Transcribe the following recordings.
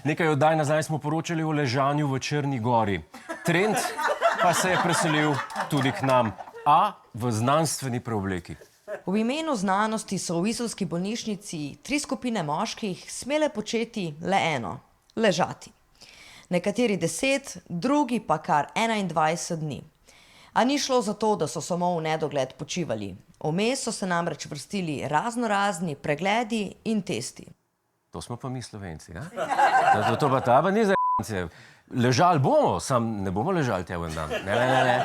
Nekaj oddaj nazaj smo poročali o ležanju v Črni gori. Trend pa se je preselil tudi k nam, a v znanstveni preobleki. V imenu znanosti so v izolski bolnišnici 3 skupine moških smele početi le eno – ležati. Nekateri 10, drugi pa kar 21 dni. A ni šlo za to, da so samo v nedogled počivali. Vmes so se namreč vrstili raznorazni pregledi in testi. To smo pa mi Slovenci, ja? To pa ta pa ni za j***ce. Ležali bomo, sam ne bomo ležali tega en dan. Ne.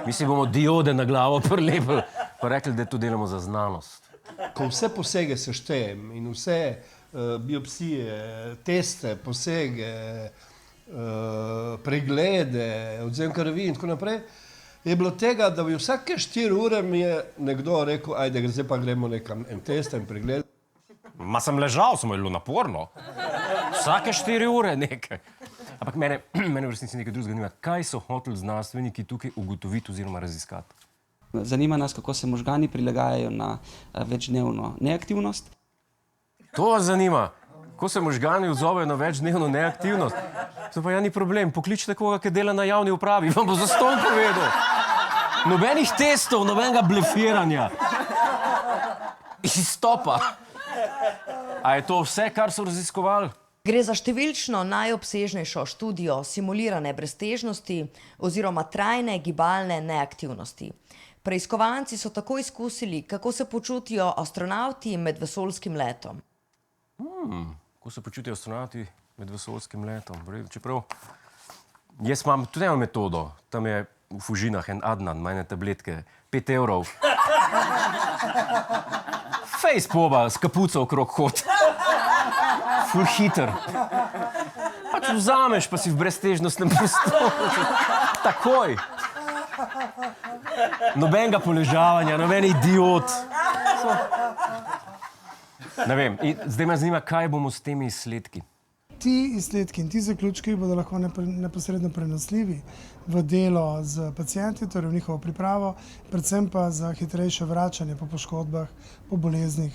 Mi si bomo diode na glavo prilepili, pa rekli, da to delamo za znanost. Ko vse posege seštejem in vse biopsije, teste, posege, preglede, odvzem krvi in tako naprej, je bilo tega, da bi vsake 4 ure mi je nekdo rekel, ajde, zdaj pa gremo nekam en test, en pregled. Ma sem ležal, samo je bilo naporno. Vsake 4 ure nekaj. Ampak mene v resnici nekaj drugega zanima. Kaj so hoteli znanstveniki tukaj ugotoviti oziroma raziskati? Zanima nas, kako se možgani prilagajajo na večdnevno neaktivnost. To vas zanima? Kako se možgani odzovejo na večdnevno neaktivnost? To pa ja ni problem. Pokličite koga, ki dela na javni upravi. Vam bo zastonj povedal. Nobenih testov, nobenega blefiranja. Izstopa. A je to vse, kar so raziskovali? Gre za številčno najobsežnejšo študijo simulirane breztežnosti oziroma trajne gibalne neaktivnosti. Preiskovanci so tako izkusili, kako se počutijo astronavti med vesoljskim letom. Kako se počutijo astronavti med vesoljskim letom? Čeprav jaz imam tudi eno metodo. Tam je v Fužinah en Adnan, majne tabletke, 5 evrov. Fejs poba s kapuco okrog hod. Ful hiter. Pač vzameš, pa si v breztežnostnem prostoru. Takoj. Nobenega poležavanja, noben idiot. Ne vem, zdaj me zanima, kaj bomo s temi izsledki. Ti izsledki in ti zaključki bodo lahko neposredno prenosljivi v delo z pacienti, torej v njihovo pripravo, predvsem pa za hitrejše vračanje po poškodbah, po boleznih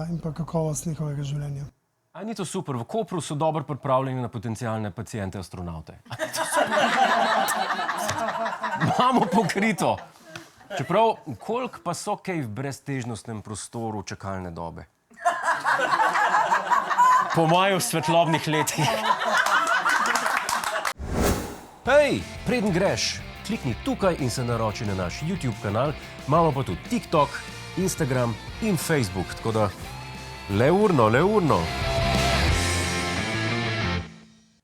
in pa kakovost njihovega življenja. A ni to super? V Kopru so dobro pripravljeni na potencialne paciente astronavte. Imamo pokrito. Čeprav, koliko pa so kaj v breztežnostnem prostoru čakalne dobe? Po mojem v svetlobnih letih. Hej, preden greš, klikni tukaj in se naroči na naš YouTube kanal. Imamo pa tudi TikTok, Instagram in Facebook, tako da le urno.